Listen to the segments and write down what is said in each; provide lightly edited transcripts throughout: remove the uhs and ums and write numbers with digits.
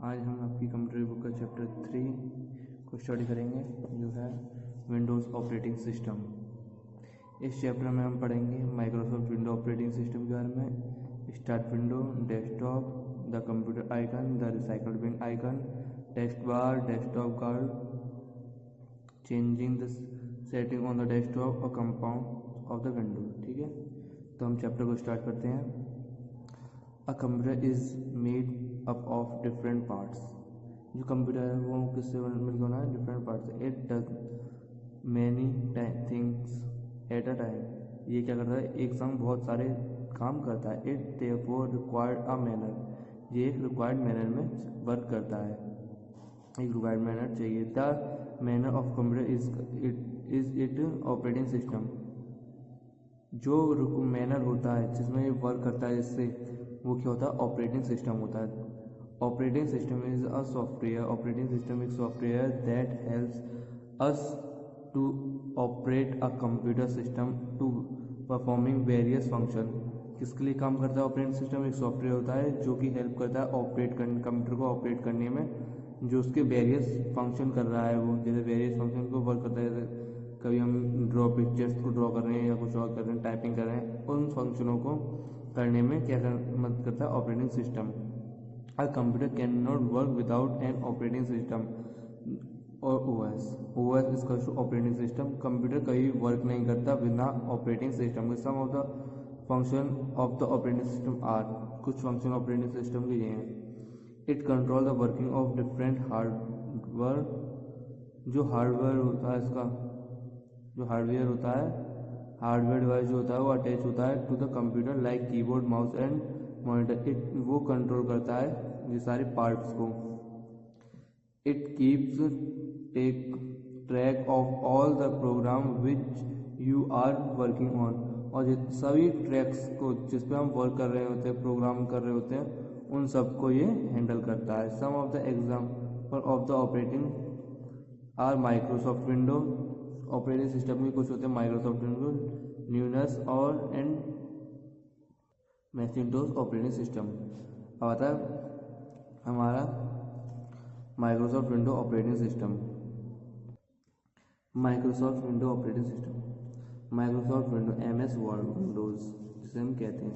आज हम आपकी कंप्यूटर बुक का चैप्टर 3 को स्टडी करेंगे, जो है विंडोज़ ऑपरेटिंग सिस्टम। इस चैप्टर में हम पढ़ेंगे माइक्रोसॉफ्ट विंडो ऑपरेटिंग सिस्टम के बारे में, start window, desktop, the computer icon, the recycled bin icon, text bar, desktop guard, changing the setting on the desktop और कंपाउंड ऑफ द विंडो। ठीक है, तो हम चैप्टर को स्टार्ट करते हैं। A computer is made up of different parts. जो कंप्यूटर है वो किससे मिलकर बना है? डिफरेंट पार्ट्स से। It does many things at a time. ये क्या करता है? एक संग बहुत सारे काम करता है। It therefore required a manner. ये एक रिक्वायर्ड मैनर में वर्क करता है, एक रिक्वायर्ड मैनर चाहिए। The manner of computer is it operating system. जो मैनर होता है जिसमें ये वर्क करता है, जिससे वो क्या होता है? ऑपरेटिंग सिस्टम होता है। Operating system is a software. Operating system एक software that helps us to operate a computer system to performing various function. किसके लिए काम करता है ऑपरेटिंग सिस्टम? एक सॉफ्टवेयर होता है जो कि हेल्प करता है ऑपरेट करने, कंप्यूटर को ऑपरेट करने में, जो उसके वेरियस फंक्शन कर रहा है वो, जैसे वेरियस फंक्शन को वर्क करता है। जैसे कभी हम पिक्चर्स को ड्रॉ कर रहे हैं या कुछ और कर रहे हैं, टाइपिंग कर रहे हैं, उन फंक्शनों को करने में क्या मदद करता है? Operating system. A computer can not work without an operating system और ओएस इसका ऑपरेटिंग सिस्टम। कंप्यूटर कभी वर्क नहीं करता बिना ऑपरेटिंग सिस्टम के। Some of the function of the operating system are. कुछ फंक्शन ऑपरेटिंग सिस्टम के ये हैं। It control the working of different hardware. जो हार्डवेयर होता है इसका, जो हार्डवेयर होता है, हार्डवेयर डिवाइस जो होता है वो अटैच होता है to the computer like keyboard, mouse and monitor. It वो कंट्रोल करता है ये सारे पार्ट्स को। It keeps take track of all the program which you are working on. और सभी ट्रैक्स को जिस पे हम वर्क कर रहे होते हैं, प्रोग्राम कर रहे होते हैं, उन सबको ये हैंडल करता है। Some of the example of the operating are Microsoft window. Operating system के कुछ होते हैं माइक्रोसॉफ्ट विंडो, न्यूनस और एंड मैकिन्टोश ऑपरेटिंग सिस्टम। अब आता है हमारा Microsoft window operating system. Microsoft window operating system, Microsoft window MS word Windows जिसे हम कहते हैं,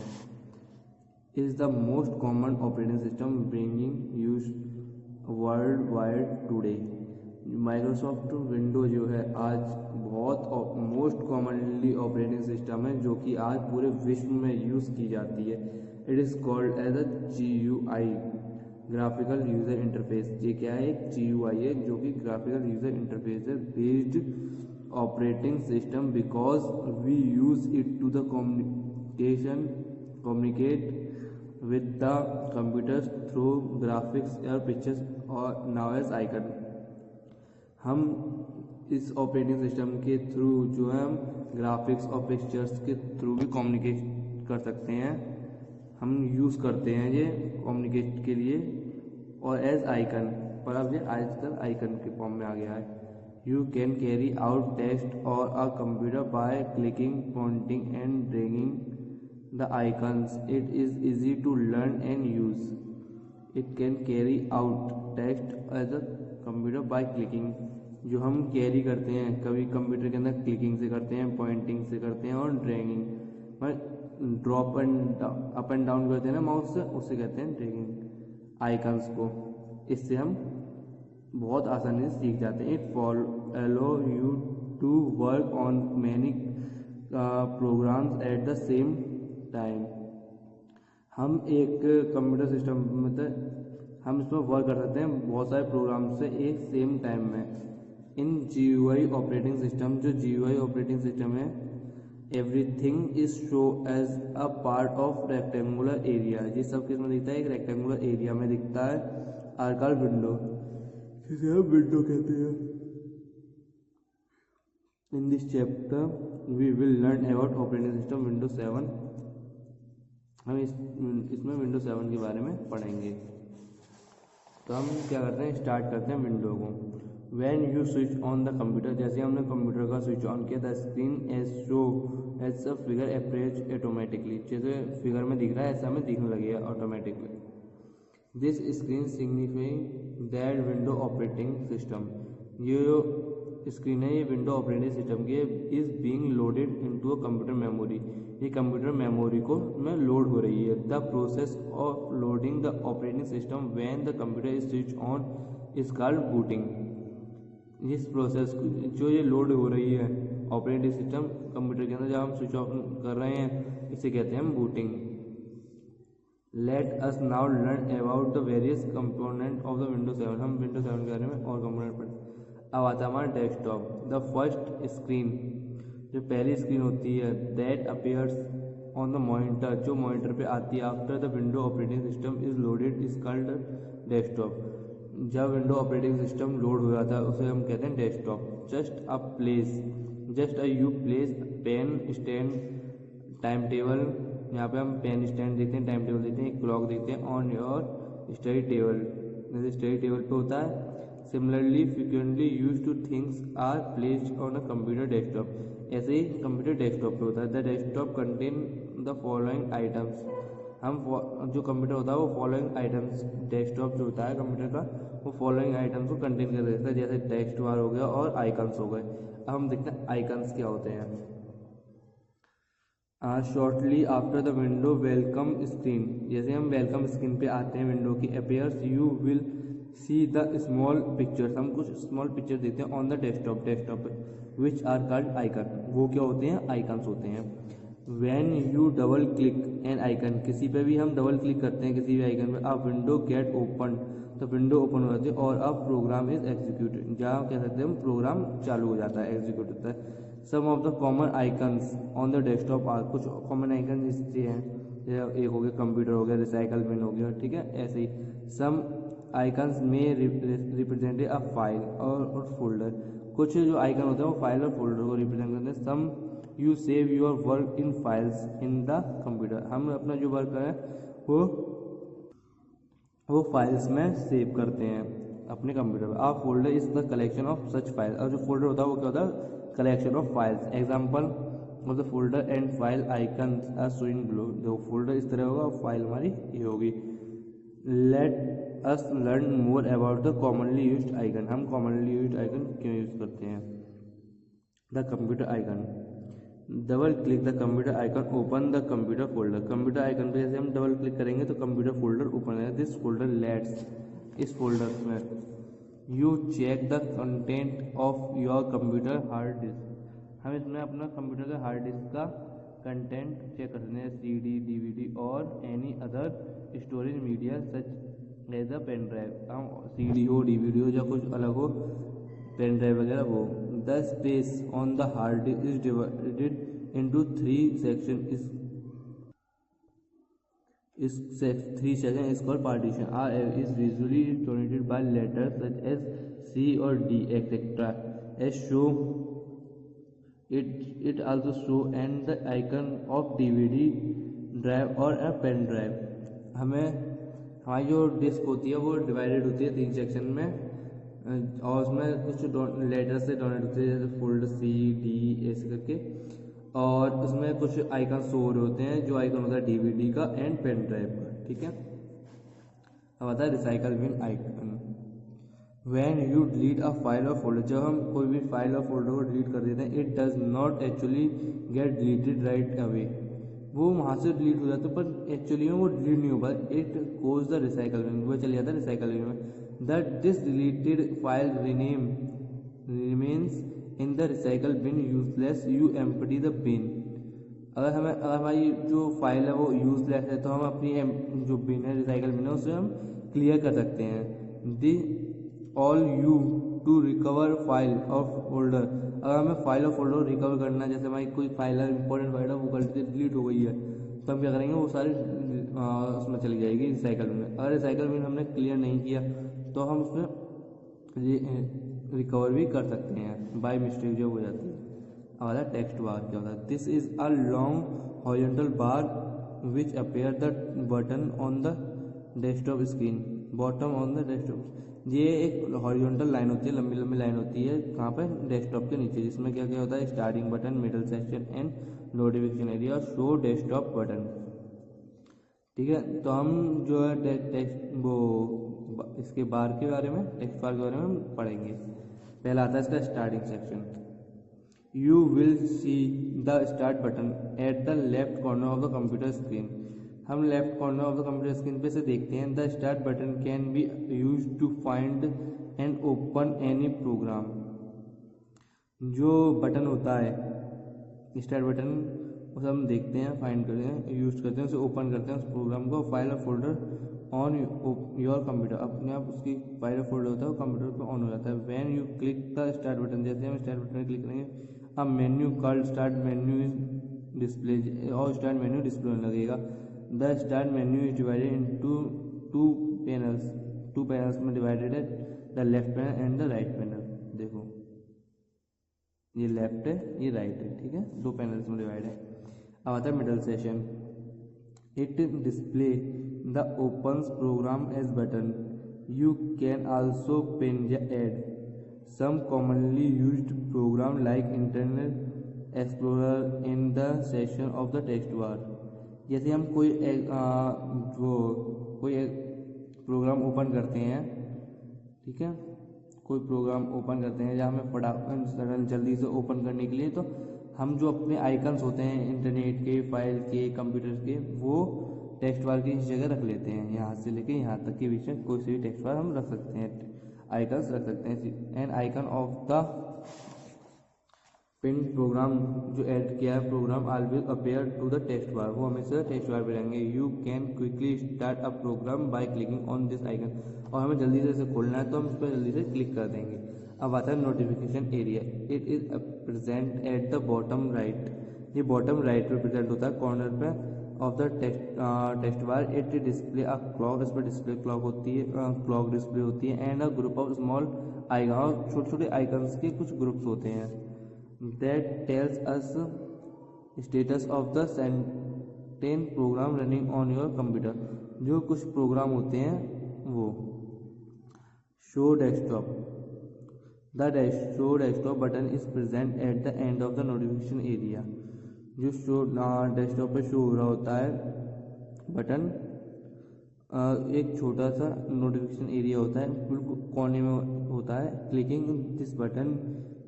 is the most common operating system bringing use world wide today. Microsoft window जो है आज बहुत मोस्ट कॉमनली ऑपरेटिंग सिस्टम है, जो कि आज पूरे विश्व में यूज़ की जाती है। It is called as a GUI, graphical user interface. ये क्या है? एक GUI है, जो कि ग्राफिकल यूज़र इंटरफेस है based operating system, because we use it to the communicate with the computers through graphics और पिक्चर्स और नाउ एज आइकन। हम इस ऑपरेटिंग सिस्टम के थ्रू जो है हम ग्राफिक्स और पिक्चर्स के थ्रू भी कम्युनिकेट कर सकते हैं। हम यूज़ करते हैं ये कम्युनिकेट के लिए, और एज आइकन, पर अब ये आजकल आइकन के फॉर्म में आ गया है। You can carry out text और a computer by clicking, pointing and dragging the icons. It is easy to learn and use. It can carry out text as a computer by clicking. जो हम carry करते हैं कभी computer के अंदर clicking से करते हैं, पॉइंटिंग से करते हैं और ड्रैगिंग, मतलब drop and up and down करते हैं ना माउस से, उससे कहते हैं ड्रैगिंग आइकन्स को। इससे हम बहुत आसानी से सीख जाते हैं। It allow you to work on many programs at the same time. हम एक कंप्यूटर सिस्टम मतलब हम इसमें वर्क कर सकते हैं बहुत सारे प्रोग्राम से एक सेम टाइम में। इन GUI ऑपरेटिंग सिस्टम, जो GUI ऑपरेटिंग सिस्टम है, everything is show as a part of rectangular area. ये सब किस में दिखता है? एक रेक्टेंगुलर एरिया में दिखता है। आर विंडो, जिसे हम विंडो कहते हैं। In this chapter we will learn about operating system window 7। हम इसमें विंडो 7 के बारे में पढ़ेंगे। तो हम क्या करते हैं? स्टार्ट करते हैं विंडो को। When you switch on the computer, जैसे हमने कंप्यूटर का स्विच ऑन किया, the screen as show as a figure approach automatically. जैसे फिगर में दिख रहा है ऐसा हमें दिखने लगेगा automatically. This screen signifying that window operating system, ये जो स्क्रीन है ये विंडो ऑपरेटिंग सिस्टम की is being loaded into a computer memory, ये कंप्यूटर मेमोरी को में लोड हो रही है। The process of loading the operating system when the computer is switch on is called booting. इस प्रोसेस जो ये लोड हो रही है ऑपरेटिंग सिस्टम कंप्यूटर के अंदर जब हम स्विच ऑफ कर रहे हैं इसे कहते हैं हम booting. Let us now learn about the various component of the window 7। हम विंडो 7 के बारे में और कंपोनेंट पढ़े। अब आता है हमारा डेस्कटॉप। द फर्स्ट स्क्रीन, जो पहली स्क्रीन होती है, that appears on the monitor, जो मॉनिटर पे आती है after the window operating system is loaded is called desktop. जब विंडो ऑपरेटिंग सिस्टम लोड हो जाता है उसे हम कहते हैं desktop. Just you place pen stand time table, यहाँ पे हम पेन स्टैंड देखते हैं, टाइम टेबल देखते हैं, एक क्लॉक देखते हैं ऑन योर स्टडी टेबल, जैसे स्टडी टेबल पे होता है। Similarly frequently use to things are placed on a computer desktop, ऐसे ही कंप्यूटर डेस्कटॉप पे होता है। The desktop contain the following items, हम जो कंप्यूटर होता है वो फॉलोइंग आइटम्स, डेस्कटॉप जो होता है कंप्यूटर का वो फॉलोइंग आइटम्स को कंटेन कर देता है, जैसे टेक्स्ट बार हो गया और आइकन्स हो गए। अब हम देखते हैं आइकन्स क्या होते हैं। Shortly after the window welcome screen, जैसे हम वेलकम स्क्रीन पे आते हैं विंडो की, appears you will see the small pictures, हम कुछ स्मॉल पिक्चर देखते हैं ऑन द डेस्कटॉप पे, विच आर कॉल्ड आइकन, वो क्या होते हैं, आइकन्स होते हैं। When U double click N icon, किसी पे भी हम डबल क्लिक करते हैं किसी भी आइकन पे, अब विंडो गेट ओपन, तो विंडो ओपन हो जाती है और अब प्रोग्राम इज एग्जीक्यूटेड, जहाँ कह सकते हैं हम प्रोग्राम चालू हो जाता है, एग्जीक्यूट होता है। Some of the common icons on the desktop are, कुछ कॉमन आइकन इससे हैं, एक हो गया कंप्यूटर हो गया, रिसाइकल बिन हो गया, ठीक है, ऐसे ही। सम आइकन्स में रिप्रेजेंट अ फाइल और फोल्डर, कुछ जो आइकन होते हैं वो फाइल और फोल्डर को रिप्रेजेंट करते हैं। Some you save your work in files in the computer, हम अपना जो वर्क करें वो फाइल्स में सेव करते हैं अपने कंप्यूटर पर। आप folder is the collection of such file, और जो फोल्डर होता है वो क्या होता है, collection of files. Example of the folder and file icon are showing below, जो फोल्डर इस तरह होगा फाइल हमारी ये होगी। Let us learn more about the commonly used icon, हम कॉमनली यूज्ड आइकन क्यों यूज करते हैं। The computer icon, double click the computer icon open the computer folder, computer icon पे जैसे हम डबल क्लिक करेंगे तो कंप्यूटर फोल्डर ओपन है। दिस फोल्डर लेट्स, इस फोल्डर में you check the content of your computer hard disk, हम इसमें अपना कंप्यूटर का हार्ड डिस्क का कंटेंट चेक कर सकते हैं, CD, DVD और any other storage media such as a pen drive, हम CD हो, DVD हो या कुछ अलग हो, पेन ड्राइव वगैरह वो। The space on the hard disk is divided into 3 section, इस 3 section is called partition, are is usually denoted by letters such as C और D etcetera, as show it also show and the icon of DVD drive और a pen drive. हमारी जो disc होती है वो divided होती है 3 section में, और उसमें कुछ लेटर से डोनेट होते हैं, जैसे फोल्डर C, D ऐसे करके, और उसमें कुछ आइकन शो हो रहे होते हैं, जो आइकन होता है DVD का एंड पेन ड्राइव का, ठीक है। अब आता है recycle bin icon. When you delete a file or folder, जब हम कोई भी फाइल और फोल्डर को डिलीट कर देते हैं, it does not actually get deleted right away, वो वहाँ से डिलीट हो जाता है पर एक्चुअली में वो डिलीट नहीं हो पाता, it goes the recycle bin, वो चले जाता है रिसाइकल बिन में। That this deleted file remains in the recycle bin useless, you empty the bin, अगर हमारी जो फाइल है वो यूजलेस है तो हम अपनी जो बिन है रिसाइकल बिन है उसे हम क्लियर कर सकते हैं। The all you to recover file of folder, अगर हमें फाइल और फोल्डर रिकवर करना है, जैसे हमारी कोई फाइल है इंपॉर्टेंट फाइल है वो गलती से डिलीट हो गई है तो हम क्या करेंगे, वो सारी उसमें चली जाएगी रिसाइकल में। अगर रिसाइकल में हमने क्लियर नहीं किया तो हम उसमें रिकवर भी कर सकते हैं, बाय मिस्टेक जो हो जाती है। हमारा टेक्स्ट बार क्या होता है, this is a long horizontal bar which appear the button on the desktop screen, bottom on the desktop, ये एक हॉरिजॉन्टल लाइन होती है, लंबी लंबी लाइन होती है कहाँ पे, डेस्कटॉप के नीचे, जिसमें क्या क्या होता है, starting button, middle section and notification area, show desktop button. ठीक है, तो हम जो है टेक्स्ट वो इसके बार के बारे में, टेक्स्ट बार के बारे में हम पढ़ेंगे। पहला आता है इसका starting section. You will see the start button at the left corner of the computer screen. हम left corner of the computer screen पे से देखते हैं। The start button can be use to find and open any program. जो button होता है start button, उसे हम देखते हैं, फाइंड करते हैं, यूज करते हैं, उसे ओपन करते हैं उस प्रोग्राम को। फाइल और फोल्डर ऑन योर कंप्यूटर, अपने आप उसकी फाइल और फोल्डर होता है वो कंप्यूटर पे ऑन हो जाता है। When you click the start button, जैसे हम स्टार्ट बटन क्लिक करेंगे, अब menu called start menu is display और स्टार्ट मेन्यू डिस्प्ले होने लगेगा। The start menu is divided into two panels में डिवाइडेड है, the left panel and the right panel. देखो ये लेफ्ट है, ये राइट है, ठीक है, दो पैनल्स में डिवाइड है। अब आता है middle session. It display the opens program as button. You can also pen या add some commonly used program like Internet Explorer in the section of the text bar। जैसे हम कोई प्रोग्राम ओपन करते हैं, ठीक है, कोई प्रोग्राम ओपन करते हैं या हमें फटाफट जल्दी से ओपन करने के लिए, तो हम जो अपने आइकन्स होते हैं इंटरनेट के, फाइल के, कंप्यूटर के, वो टेक्स्ट बार की जगह रख लेते हैं। यहाँ से लेके यहाँ तक के बीच में कोई से भी टेक्स्ट बार हम रख सकते हैं, आइकन्स रख सकते हैं। And icon of the pin program, जो ऐड किया है program, always appear to the text bar, वो हमेशा टेक्स्ट बार पे रहेंगे। You can quickly start a program by clicking on this icon, और हमें जल्दी से इसे खोलना है तो हम इस पर जल्दी से क्लिक कर देंगे। अब आता है notification area. It is present at the bottom right. ये बॉटम राइट पे प्रेजेंट होता है, कॉर्नर पे of the text bar. It display a clock, इस पर डिस्प्ले क्लॉक होती है, क्लॉक डिस्प्ले होती है। And a group of small icon, छोटे छोटे आइकन्स के कुछ ग्रुप्स होते हैं। That tells us status of the certain program running on your computer. जो कुछ प्रोग्राम होते हैं वो। Show desktop. The show desktop button is present at the end of the notification area. जो शो डेस्कटॉप पे show हो रहा होता है बटन, एक छोटा सा नोटिफिकेशन एरिया होता है, बिल्कुल कोने में होता है। Clicking this button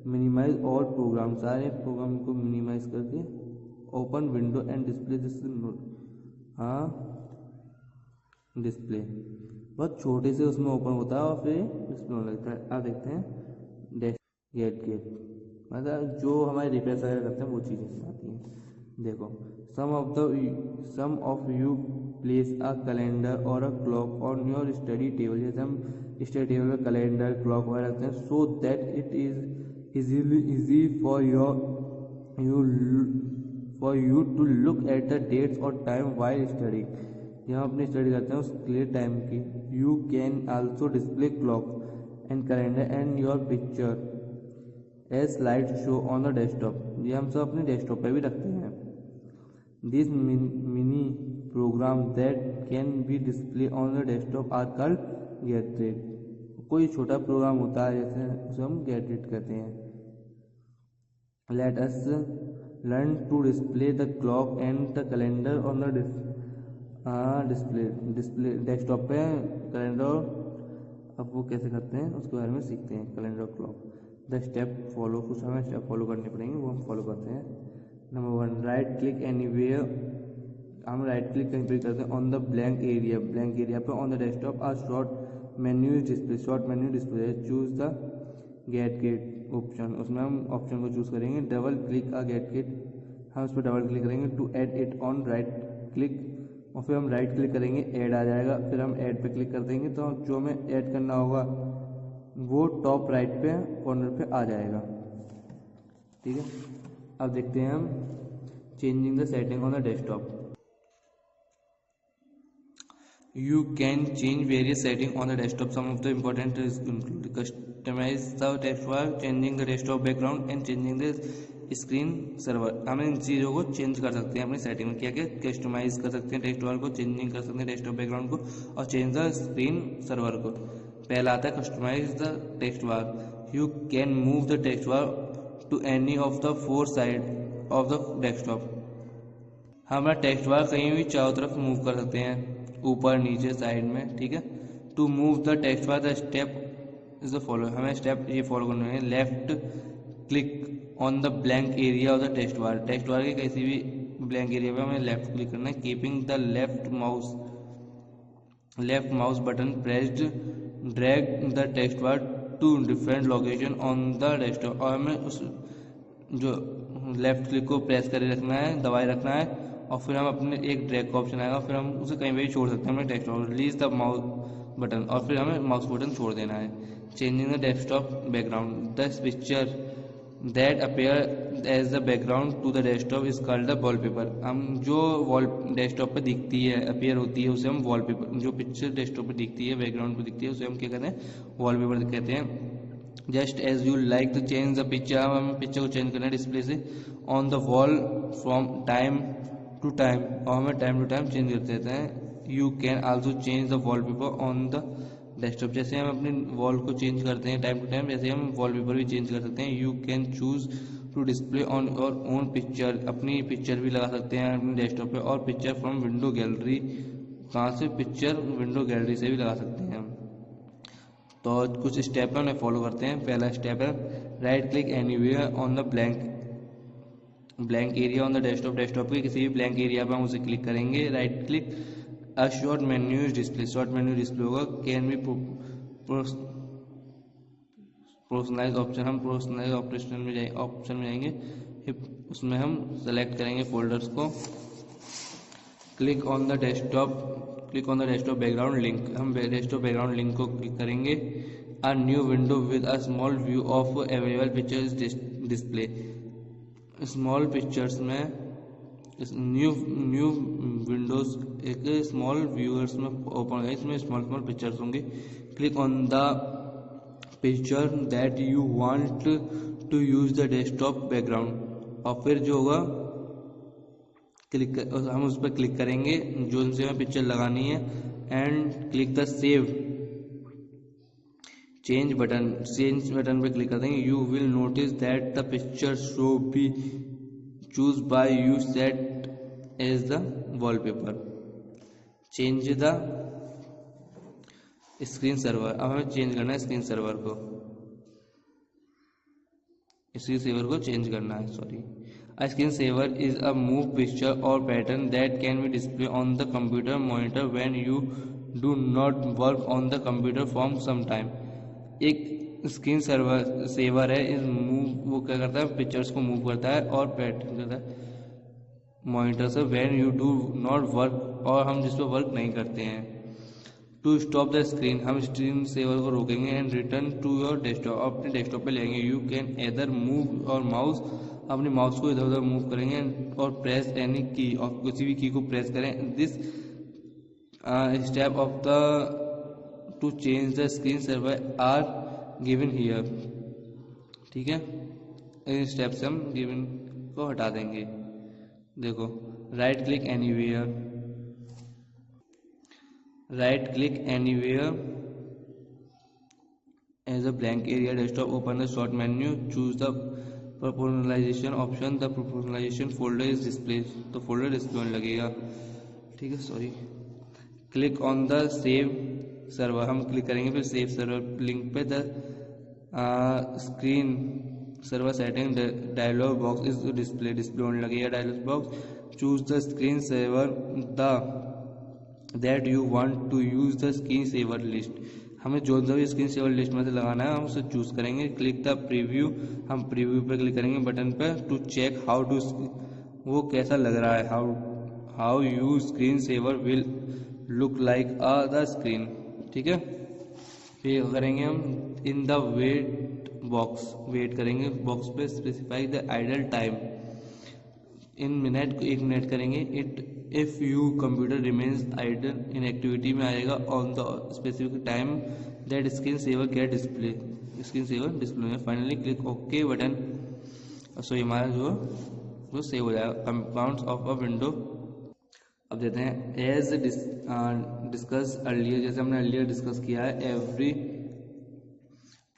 minimize all program, सारे प्रोग्राम को मिनिमाइज करके open window and display this display, बहुत छोटे से उसमें ओपन होता है और फिर डिस्प्ले होने लगता है। आप देखते हैं गेट, मतलब जो हमारे रिफ्रेश वगैरह करते हैं वो चीज़ें आती हैं। देखो, some of you place a calendar और a clock on your study table. जैसे हम स्टडी टेबल में कैलेंडर, क्लॉक वगैरह रखते हैं, so that it is easy for you to look at the dates और टाइम वाइल स्टडी। जब हम अपनी स्टडी करते हैं उसके लिए टाइम की। You can also display clock and calendar and your picture as slide show on the desktop. ये हम सब अपने डेस्कटॉप पे भी रखते हैं। This mini program that can be display on the desktop are called gadget. कोई छोटा प्रोग्राम होता है जैसे उसे हम गैजेट कहते हैं। Let us learn to display the clock and the calendar on the display desktop पे कैलेंडर। अब वो कैसे करते हैं उसके बारे में सीखते हैं, calendar clock. The step follow, कुछ हमें स्टेप फॉलो करने पड़ेंगे, वो हम फॉलो करते हैं। Number 1, right click anywhere. हम राइट क्लिक कहीं पर करते हैं ऑन द ब्लैंक एरिया पे on the desktop. A short menu display, short menu display. Choose the get option, उसमें हम ऑप्शन को चूज करेंगे। डबल क्लिक आ गेट, हम उस पर डबल क्लिक करेंगे। To add it on right click, और फिर हम राइट क्लिक करेंगे, ऐड आ जाएगा। फिर हम ऐड पे क्लिक कर देंगे तो जो हमें ऐड करना होगा वो टॉप राइट पे कॉर्नर पे आ जाएगा, ठीक है। अब देखते हैं हम changing the setting on the desktop. You can change various setting on the desktop. Some of the important include customize the text bar, changing the desktop background and changing the screen server. हम इन चीज़ों को change कर सकते हैं अपनी setting में। क्या क्या कस्टमाइज कर सकते हैं टेक्स्ट बार को, चेंजिंग कर सकते हैं डेस्कटॉप बैकग्राउंड को, और चेंज द स्क्रीन सर्वर को। पहला आता है customize the text bar. You can move the text bar to any of the 4 side of the desktop. हम अपना टेक्स्ट बार कहीं भी चारों तरफ मूव कर सकते हैं, ऊपर नीचे साइड में, ठीक है। To move the text bar the step is the follow, हमें स्टेप ये फॉलो करना है। Left click on the blank area of the text bar के किसी भी ब्लैंक एरिया पे हमें लेफ्ट क्लिक करना है। Keeping the left mouse button pressed drag the text bar to different location on the desktop, और हमें उस जो लेफ्ट क्लिक को प्रेस करके रखना है, दबाए रखना है, और फिर हम अपने एक ड्रैग का ऑप्शन आएगा, फिर हम उसे कहीं भी छोड़ सकते हैं अपने desktop. Release the mouse button, और फिर हमें माउस बटन छोड़ देना है। Changing the desktop background, the picture that appear as the background to the desktop is called the wallpaper. हम जो वॉल डेस्कटॉप पर दिखती है, अपेयर होती है, उसे हम वॉलपेपर, जो पिक्चर डेस्कटॉप पर दिखती है, बैकग्राउंड पर दिखती है, उसे हम क्या कहते हैं, वॉलपेपर कहते हैं। Just as you like to change the picture, हम पिक्चर को चेंज करना है डिस्प्ले से on the wall from time to time, और हमें टाइम टू टाइम चेंज करते रहते हैं। You can also change the wallpaper on the desktop, जैसे हम अपनी वॉल को चेंज करते हैं टाइम टू टाइम, जैसे हम वॉलपेपर भी चेंज कर सकते हैं। You can choose to display on your own picture, अपनी पिक्चर भी लगा सकते हैं अपने डेस्कटॉप पे, और पिक्चर फ्रॉम विंडो गैलरी, कहाँ से, पिक्चर विंडो गैलरी से भी लगा सकते हैं। तो कुछ स्टेप है उन्हें फॉलो करते हैं। पहला स्टेप है right click anywhere on the blank area on the desktop के किसी भी ब्लैंक एरिया पर हम उसे क्लिक करेंगे। Right click a short menu display, short menu display होगा। कैन बी पर्सनलाइज ऑप्शन, हम पर्सनलाइज ऑप्शन में जाएंगे, उसमें हम सेलेक्ट करेंगे फोल्डर्स को। Click on the desktop background link, हम डेस्कटॉप बैकग्राउंड लिंक को क्लिक करेंगे। A new window with a small view of available pictures display, small pictures में न्यू विंडोज एक स्मॉल व्यूअर्स में ओपन होगा, इसमें स्मॉल पिक्चर्स होंगे। Click on the picture that you want to use the desktop background, और फिर जो होगा हम उस पर क्लिक करेंगे जो उनसे हमें पिक्चर लगानी है, and click the save change button पे क्लिक कर देंगे। You will notice that the picture show be choose by you set as the wallpaper. Change the screen server, अब हमें चेंज करना है स्क्रीन सेवर को चेंज करना है, sorry. A screensaver is a move picture or pattern that can be displayed on the computer monitor when you do not work on the computer from some time. एक screen saver है, इस move वो क्या करता है, pictures को move करता है और पैटर्न करता है मॉनिटर से when you do not work, और हम जिस पर वर्क नहीं करते हैं। टू स्टॉप द स्क्रीन, हम स्क्रीन सेवर को रोकेंगे and return to your desktop, अपने डेस्कटॉप पे लेंगे। You can either move or mouse, अपने माउस को इधर उधर मूव करेंगे और प्रेस एनी की, और किसी भी की को प्रेस करें। This step of the to change the screen saver are given here, ठीक है। इन स्टेप से हम गिवन को हटा देंगे। देखो right click anywhere as a blank area desktop, open the short menu, choose the personalisation option, the personalisation folder is display, तो folder display होने लगेगा, ठीक है, sorry. Click on the save server, हम क्लिक करेंगे फिर सेव सर्वर लिंक पे। The screen server setting dialog box is display होने लगेगा dialog box. Choose the screen saver that you want to use the screen saver list, हमें जो भी screen saver list में से लगाना है हम उसे चूज करेंगे। क्लिक द प्रीव्यू, हम प्रीव्यू पे क्लिक करेंगे बटन पे। टू चेक हाउ टू, वो कैसा लग रहा है, how you screen saver will look like the screen, ठीक है। फिर करेंगे हम इन द वेट करेंगे बॉक्स पे, specify the idle time, in minute को 1 मिनट करेंगे। If you computer remains idle, inactivity में आएगा on the specific time that screen saver gate display, screen saver display में। फाइनली क्लिक ओके बटन, सो हमारा जो save हो जाएगा। Compounds of a window अब देते हैं। एज डिस्कस अर्लियर, जैसे हमने अर्लियर डिस्कस किया है, every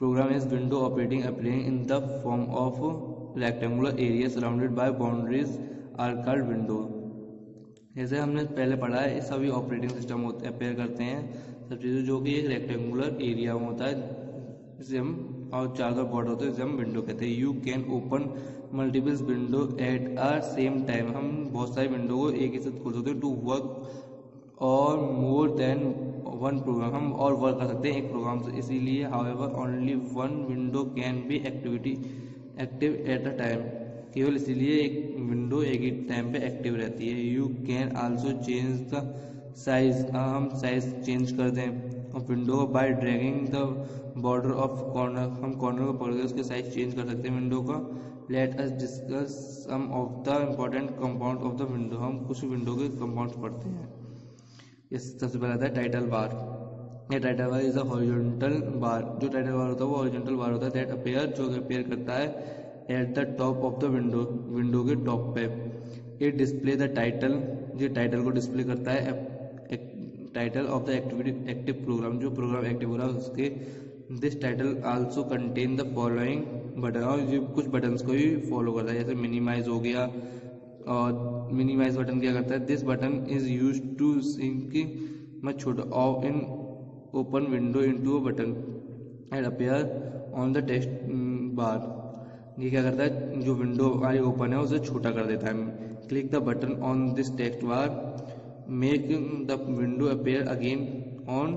programme is window operating applying in the form of rectangular area surrounded by boundaries are called window. जैसे हमने पहले पढ़ा है, सभी ऑपरेटिंग सिस्टम अपेयर करते हैं सब चीज़ें, जो कि एक रेक्टेंगुलर एरिया में होता है जिसे हम, और चारों बॉर्डर होते हैं जिसे हम विंडो कहते हैं। You can open multiples window at a same time, हम बहुत सारी विंडो को एक ही साथ खोल सकते हैं। टू वर्क और मोर देन वन प्रोग्राम, हम और वर्क कर सकते हैं एक प्रोग्राम से। इसीलिए however only one window can be active at a time, केवल इसीलिए एक विंडो एक ही टाइम पे एक्टिव रहती है। You can also change the size, हम साइज चेंज कर दें और विंडो को bye dragging the border of corner, हम कॉर्नर को पकड़ के उसके साइज चेंज कर सकते हैं विंडो का। Let us discuss some of the important compound of the window, हम कुछ विंडो के कंपाउंड्स पढ़ते हैं। इस सबसे पहले आता है टाइटल बार। ये title bar is a horizontal बार, जो टाइटल बार होता है वो हॉरिजॉन्टल बार होता है दैट अपीयर, जो अपीयर करता है at the top of the window, window के टॉप पे। इट डिस्प्ले द टाइटल, ये टाइटल को डिस्प्ले करता है, title of the active program, जो प्रोग्राम एक्टिव हो रहा है उसके। This title also contain the following button, और ये कुछ बटन्स को ही फॉलो करता है, जैसे मिनिमाइज हो गया। और मिनिमाइज बटन क्या करता है, this button is use to shrink much छोटा of in open window into a button and appear on the text bar. ये क्या करता है, जो विंडो हमारी ओपन है उसे छोटा कर देता है। Click the button on this text bar, make the window appear again on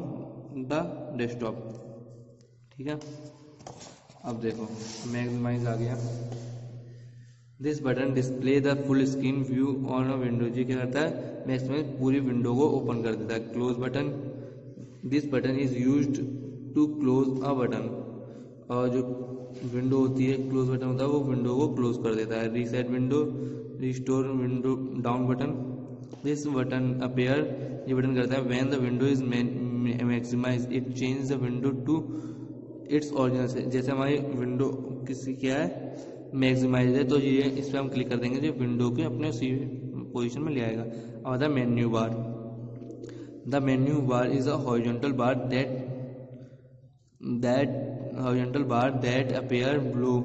the desktop. ठीक है, अब देखो मैक्सिमाइज आ गया। This button display the full screen view on a window, जी क्या करता है, मैक्सिमाइज पूरी विंडो को ओपन कर देता है। Close button, this button is used to close a button, और जो विंडो होती है क्लोज बटन होता है वो विंडो को क्लोज कर देता है। Reset window, restore window down button, this button appear, ये बटन करता है when the window is maximize, it change the window to its original से। जैसे हमारी विंडो किसी क्या है, मैक्सिमाइज है, तो ये इस पर हम क्लिक कर देंगे, जो विंडो के अपने उसी पोजीशन में ले आएगा। और the menu bar, the menu bar is a horizontal bar that appear below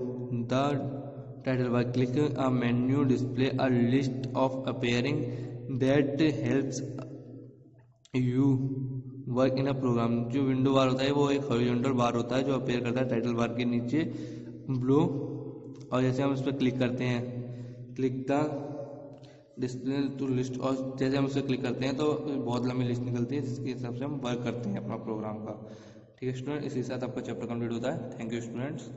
the title bar. Click a menu display a list of appearing that helps you work in a program. जो window bar होता है वो एक horizontal बार होता है जो appear करता है टाइटल बार के नीचे ब्लू। और जैसे हम इस पर क्लिक करते हैं, click the display to list, और जैसे हम उस पर क्लिक करते हैं तो बहुत लंबी लिस्ट निकलती है जिसके हिसाब से हम वर्क करते हैं अपना प्रोग्राम का। ठीक है स्टूडेंट, इसी के साथ आपका चैप्टर कंप्लीट होता है। Thank you students.